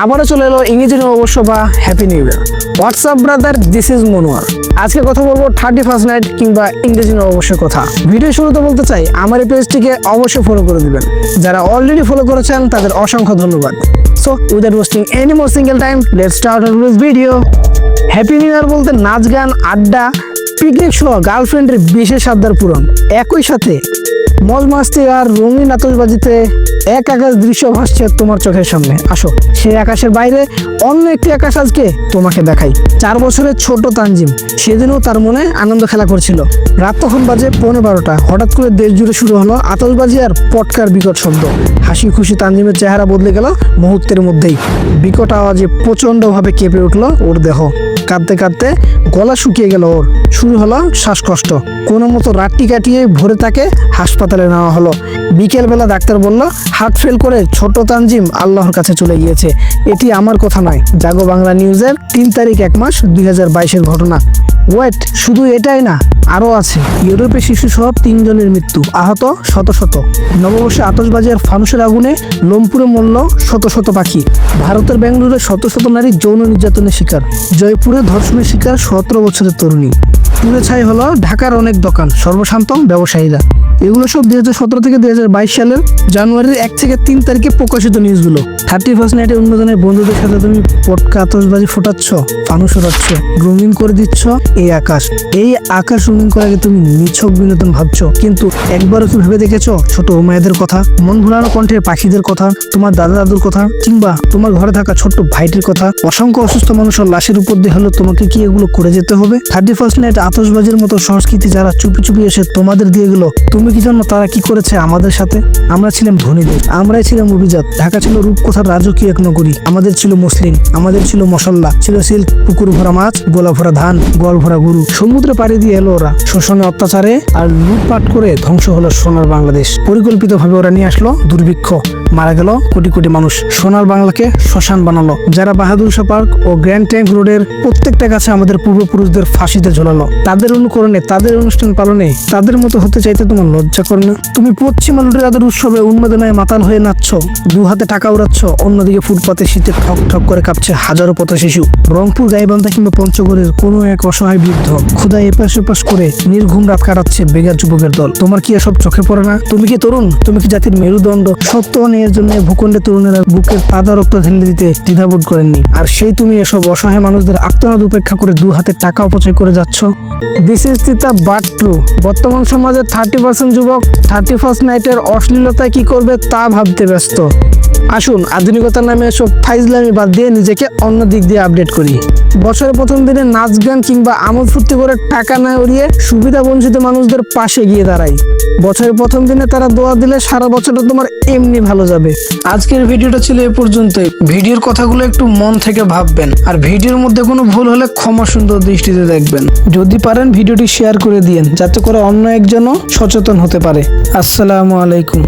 আবারও চলে এলো ইংরেজি নববর্ষ বা happy new year. WhatsApp brother, this is Monowar. আজকে কথা বলবো 31st নাইট কিংবা ইংরেজি নববর্ষের কথা। ভিডিও শুরুতে বলতে চাই, আমার এই পেজটিকে অবশ্যই ফলো করে দিবেন। যারা অলরেডি ফলো করেছেন তাদের অসংখ্য ধন্যবাদ। So without wasting any more single time, let's start our video. Happy new year বলতে নাচ গান, আড্ডা, পিকনিক সহ গার্লফ্রেন্ডের বিশেষ আবদার পূরণ, একই সাথে মজ মাস্তি আর রঙিন আতশবাজিতে এক আকাশ দৃশ্য ভাসছে তোমার চোখের সামনে। আসো, সেই আকাশের বাইরে অন্য একটি আকাশ আজকে তোমাকে দেখাই। 4 বছরের ছোট তানজিম সেদিনও তার মনে আনন্দ খেলা করছিল। রাত তখন বাজে 11:15। হঠাৎ করে দেশ জুড়ে শুরু হলো আতশবাজি আর পটকার বিকট শব্দ। হাসি খুশি তানজিমের চেহারা বদলে গেল মুহূর্তের মধ্যেই। বিকট আওয়াজে প্রচন্ডভাবে কেঁপে উঠলো ওর দেহ। কাঁদতে কাঁদতে গলা শুকিয়ে গেল ওর। শুরু হলো শ্বাসকষ্ট। কোনো মতো রাতটি কাটিয়ে ভোরে তাকে হাসপাতালে নেওয়া হলো। বিকেলবেলা ডাক্তার বলল হার্ট ফেল করে ছোট তানজিম আল্লাহর কাছে চলে গিয়েছে। এটি আমার কথা নয়, জাগো বাংলা নিউজের 3 তারিখ 1 মাস 2022-এর ঘটনা। ওয়েট, শুধু এটাই না, আরও আছে। ইউরোপে শিশু সহ 3 জনের মৃত্যু, আহত শত শত। নববর্ষে আতশবাজি আর ফানুসের আগুনে লোমপুরে মরল শত শত পাখি। ভারতের বেঙ্গালুরুরে শত শত নারী যৌন নির্যাতনের শিকার। জয়পুরে ধর্ষণের শিকার 17 বছরের তরুণী। পুড়ে ছাই হলো ঢাকার অনেক দোকান, সর্বশান্ত ব্যবসায়ীরা। এগুলো সব 2017 থেকে 2022 সালের জানুয়ারির 1 থেকে 3 তারিখে প্রকাশিত নিউজগুলো। 31st নাইটে উন্মোদনের বন্ধুদের সাথে তুমি পটকা আতশবাজি ফোটাচ্ছ, ফানুস উড়াচ্ছ, রঙিন করে দিচ্ছ এই আকাশ। এই আকাশ রঙিন করাকে তুমি নিছক বিনোদন ভাবছো, কিন্তু একবারও কি ভেবে দেখেছো ছোট মায়েদের কথা, মন ভুলানো কণ্ঠের পাখিদের কথা, তোমার দাদা দাদুর কথা, কিংবা তোমার ঘরে থাকা ছোট্ট ভাইটির কথা? অসংখ্য অসুস্থ মানুষের লাশের উপর দিয়ে হলো তোমাকে কি এগুলো করে যেতে হবে? 31st নাইট আতশবাজির মতো সংস্কৃতি যারা চুপি চুপি এসে তোমাদের দিয়ে গেলো, তুমি কি জানো তারা কি করেছে আমাদের সাথে? আমরা ছিলাম ধনীদের, আমরাই ছিলাম অভিজাত। ঢাকা ছিল রূপকথার রাজকীয় এক নগরী। আমাদের ছিল মুসলিম, আমাদের ছিল মশল্লা, ছিল সিল্ক, পুকুর ভরা মাছ, গোলা ভরা ধান, গল ভরা গরু। সমুদ্রে পাড়ি দিয়ে এলো ওরা, শোষণে অত্যাচারে আর লুটপাট করে ধ্বংস হলো সোনার বাংলাদেশ। পরিকল্পিতভাবে ওরা নিয়ে আসলো দুর্ভিক্ষ, মারা গেল কোটি কোটি মানুষ। সোনার বাংলাকে শ্মশান বানালো। যারা বাহাদুর শাহ পার্ক ও গ্র্যান্ড ট্যাঙ্ক রোডের প্রত্যেকটা গাছে আমাদের পূর্বপুরুষদের ফাঁসিতে ঝোলালো। তাদের অনুকরণে, তাদের অনুষ্ঠান পালনে তাদের মতো হতে চাইতে তোমার লজ্জা করে না? তুমি পশ্চিমা লুটেরাদের উৎসবে উন্মাদনায় মাতাল হয়ে নাচছো, 2 হাতে টাকা উড়াচ্ছ, অন্যদিকে ফুটপাতে শীতে ঠক ঠক করে কাঁপছে হাজারো পথ শিশু। রংপুর, গাইবান্ধা কিংবা পঞ্চগড়ের কোনো এক অসহায় বৃদ্ধ ক্ষুধায় এপাশ ওপাশ করে নির্ঘুম রাত কাটাচ্ছে বেগার যুবকের দল। তোমার কি এসব চোখে পড়ে না? তুমি কি তরুণ? তুমি কি জাতির মেরুদণ্ড? সত্য অন্যায়ের জন্য ভূখণ্ডে তরুণেরা বুকের তাজা রক্ত ঢেলে দিতে দ্বিধাবোধ করেননি, আর সেই তুমি এসব অসহায় মানুষদের আত্মনাদ উপেক্ষা করে 2 হাতে টাকা অপচয় করে যাচ্ছ। This is the but true. বর্তমান সমাজে 30% যুবক 31st নাইটের অশ্লীলতায় কি করবে তা ভাবতে ব্যস্ত। আসুন আধুনিকতার নামে এসব ফাইজলামি বাদ দিয়ে নিজেকে অন্য দিক দিয়ে আপডেট করি। বছরের প্রথম দিনে নাচ গান কিংবা আমোদ ফুর্তি করে টাকা না উড়িয়ে সুবিধা বঞ্চিত মানুষদের পাশে গিয়ে দাঁড়াই। বছরের প্রথম দিনে তারা দোয়া দিলে সারা বছরটা তোমার এমনি ভালো যাবে। আজকের ভিডিওটা ছিল এ পর্যন্তই। ভিডিওর কথাগুলো একটু মন থেকে ভাববেন, আর ভিডিওর মধ্যে কোনো ভুল হলে ক্ষমা সুন্দর দৃষ্টিতে দেখবেন। যদি পারেন ভিডিওটি শেয়ার করে দিয়েন, যাতে করে অন্য একজনও সচেতন হতে পারে। আসসালামু আলাইকুম।